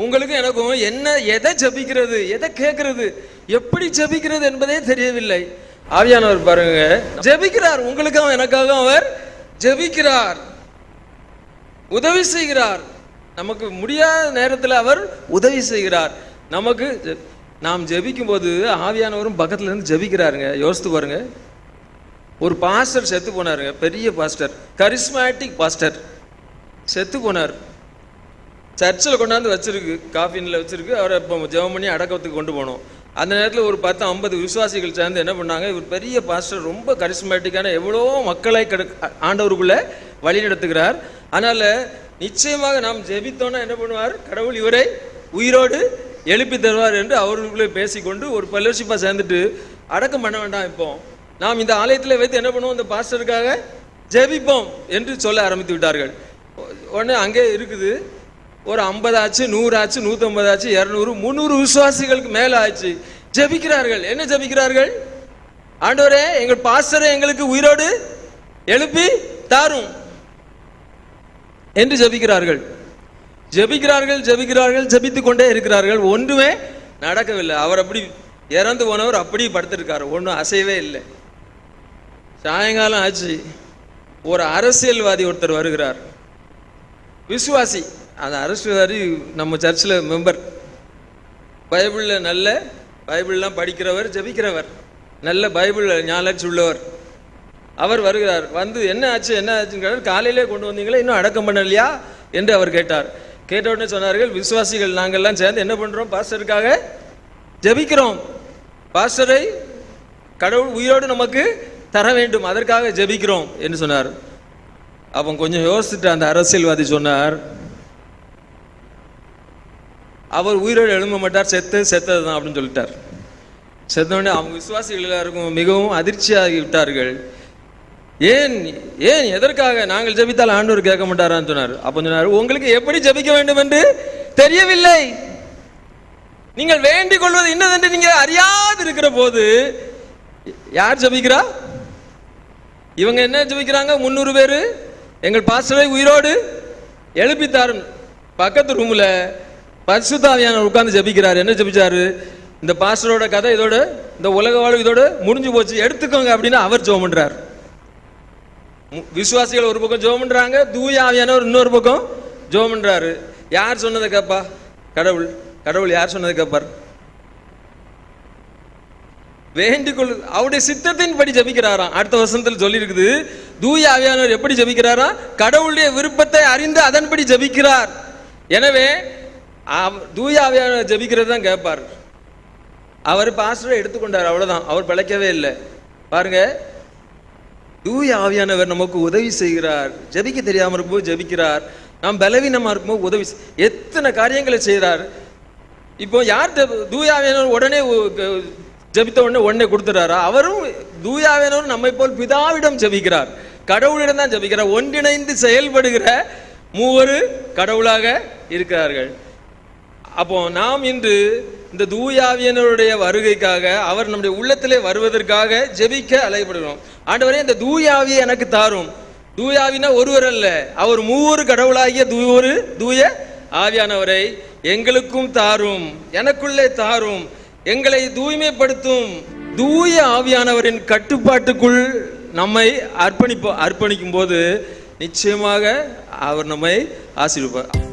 உங்களுக்கு எனக்கும் என்ன, எதை ஜபிக்கிறது, எதை கேட்கறது, எப்படி ஜபிக்கிறது என்பதே தெரியவில்லை. ஆவியானவர் பாருங்க ஜபிக்கிறார், உங்களுக்காக எனக்காக அவர் ஜபிக்கிறார், உதவி செய்கிறார். நமக்கு முடியாத நேரத்தில் அவர் உதவி செய்கிறார். நமக்கு நாம் ஜபிக்கும் போது ஆவியானவரும் பக்கத்துல இருந்து ஜபிக்கிறாருங்க. யோசித்து பாருங்க, ஒரு பாஸ்டர் செத்து போனாருங்க, பெரிய பாஸ்டர், கரிஸ்மேட்டிக் பாஸ்டர் செத்து போனார். சர்ச்சில் கொண்டாந்து வச்சிருக்கு, காஃபினில் வச்சிருக்கு. அவரை இப்போ ஜெபம் பண்ணி அடக்கத்துக்கு கொண்டு போனோம். அந்த நேரத்தில் ஒரு 10-50 விசுவாசிகள் சேர்ந்து என்ன பண்ணாங்க, இவர் பெரிய பாஸ்டர், ரொம்ப கரிஸ்மேட்டிக்கான, எவ்வளோ மக்களை ஆண்டவருக்குள்ளே வழி நடத்துகிறார். அதனால் நிச்சயமாக நாம் ஜெபித்தோன்னா என்ன பண்ணுவார், கடவுள் இவரை உயிரோடு எழுப்பி தருவார் என்று அவர்களுக்குள்ளே பேசிக்கொண்டு ஒரு ஃபெல்லோஷிப்பாக சேர்ந்துட்டு அடக்கம் பண்ண வேண்டாம், இப்போ நாம் இந்த ஆலயத்தில் வைத்து என்ன பண்ணுவோம், இந்த பாஸ்டருக்காக ஜெபிப்போம் என்று சொல்ல ஆரம்பித்து விட்டார்கள். உடனே அங்கே இருக்குது ஒரு 50 ஆச்சு, 100 ஆச்சு, 150 ஆச்சு, 200, 300 விசுவாசிகளுக்கு மேலே ஆச்சு. ஜெபிக்கிறார்கள். என்ன ஜெபிக்கிறார்கள்? ஆண்டவரே, எங்கள் பாஸ்டரை எங்களுக்கு உயிரோடு எழுப்பி தாரும் என்று ஜெபிக்கிறார்கள். ஜெபிக்கிறார்கள், ஜெபிக்கிறார்கள், ஜெபித்துக் கொண்டே இருக்கிறார்கள். ஒன்றுமே நடக்கவில்லை. அவர் அப்படி இறந்து போனவர் அப்படி படுத்திருக்காரு, ஒன்றும் அசையவே இல்லை. சாயங்காலம் ஆச்சு, ஒரு அரசியல்வாதி ஒருத்தர் வருகிறார், விசுவாசி. அந்த அரசியல்வாதி நம்ம சர்ச்சில் மெம்பர், பைபிளில் நல்ல பைபிள்லாம் படிக்கிறவர், ஜெபிக்கிறவர், நல்ல பைபிள் ஞானச்சு உள்ளவர். அவர் வருகிறார். வந்து என்ன ஆச்சு என்ன ஆச்சுன்னு, காலையிலே கொண்டு வந்தீங்களே, இன்னும் அடக்கம் பண்ணலையா என்று அவர் கேட்டார். கேட்ட உடனே சொன்னார்கள், விசுவாசிகள் நாங்கள்லாம் சேர்ந்து என்ன பண்ணுறோம், பாஸ்டருக்காக ஜெபிக்கிறோம், பாஸ்டரை கடவுள் உயிரோடு நமக்கு தர வேண்டும், அதற்காக ஜெபிக்கிறோம் என்று சொன்னார். அவன் கொஞ்சம் யோசிச்சுட்டு அந்த அரசியல்வாதி சொன்னார், அவர் உயிரோடு எழும்ப மாட்டார், செத்தது தான் அப்படின்னு சொல்லிட்டார். செத்தோடனே அவங்க விசுவாசிகள் எல்லாருக்கும் மிகவும் அதிர்ச்சியாகி விட்டார்கள். ஏன் ஏன் எதற்காக, நாங்கள் ஜெபித்தால் ஆண்டவர் கேட்க மாட்டாரான்னு சொன்னார். அப்போ சொன்னார், உங்களுக்கு எப்படி ஜெபிக்க வேண்டும் என்று தெரியவில்லை, நீங்கள் வேண்டிக் கொள்வது இன்னதென்று நீங்க அறியாது இருக்கிற போது யார் ஜெபிக்கிறா? இவங்க என்ன ஜெபிக்கிறாங்க, 300 பேர் எங்கள் பாஸ்டரை உயிரோடு எழுப்பித்தாரு. பக்கத்து ரூம்ல பரிசுத்த ஆவியானவர் உட்கார்ந்து ஜெபிக்கிறார். என்ன ஜெபிச்சாரு, இந்த பாஸ்டரோட கதை இதோட, இந்த உலக வாழ்வு இதோட முடிஞ்சு போச்சு, எடுத்துக்கோங்க அப்படின்னு அவர் ஜெபம் பண்றார். விசுவாசிகள் ஒரு பக்கம் ஜெபம் பண்றாங்க, தூய ஆவியானவர் இன்னொரு பக்கம் ஜெபம் பண்றாரு. யார் சொன்னதை கேப்பா? கடவுள். கடவுள் யார் சொன்னதை கேட்பார்? வேண்டிக் கொள்ளு, அவருடைய சித்தத்தின் படி ஜெபிக்கிறாராம். அடுத்த வசனத்தில் சொல்லி இருக்குது, தூய ஆவியானவர் எப்படி ஜெபிக்கிறாராம், கடவுளுடைய விருப்பத்தை அறிந்து அதன்படி ஜெபிக்கிறார். எனவே தூய ஆவியானவர் ஜெபிக்கிறது தான் கேட்பார். அவர் பாஸ்டரை எடுத்துக்கொண்டார், அவ்வளவுதான், அவர் பிழைக்கவே இல்லை. பாருங்க, தூய ஆவியானவர் நமக்கு உதவி செய்கிறார். ஜெபிக்க தெரியாமல் இருக்கும்போது ஜெபிக்கிறார், நாம் பலவீனமா இருக்கும்போது உதவி, எத்தனை காரியங்களை செய்கிறார். இப்போ யார் தூய ஆவியானவர் உடனே ஜெபித்த உடனே கொடுத்துறாரா? அவரும் தூய ஆவியானவர் நம்மை போல் பிதாவிடம் ஜெபிக்கிறார், கடவுளிடம் தான் ஜெபிக்கிறார். ஒன்றிணைந்து செயல்படுகிற மூவரு கடவுளாக இருக்கிறார்கள். அப்போ நாம் இன்று இந்த தூய ஆவியானவருடைய வருகைக்காக, அவர் நம்முடைய உள்ளத்திலே வருவதற்காக ஜெபிக்க அழைக்கப்படுகிறோம். ஆண்டவரே, இந்த தூய ஆவியை எனக்கு தாரும். தூய ஆவினா ஒருவர் அல்ல, அவர் மூவரு கடவுளாகிய தூய ஆவியானவரை எங்களுக்கும் தாரும், எனக்குள்ளே தாரும், எங்களை தூய்மைப்படுத்தும். தூய ஆவியானவரின் கட்டுப்பாட்டுக்குள் நம்மை அர்ப்பணிக்கும் போது நிச்சயமாக அவர் நம்மை ஆசீர்வதிப்பார்.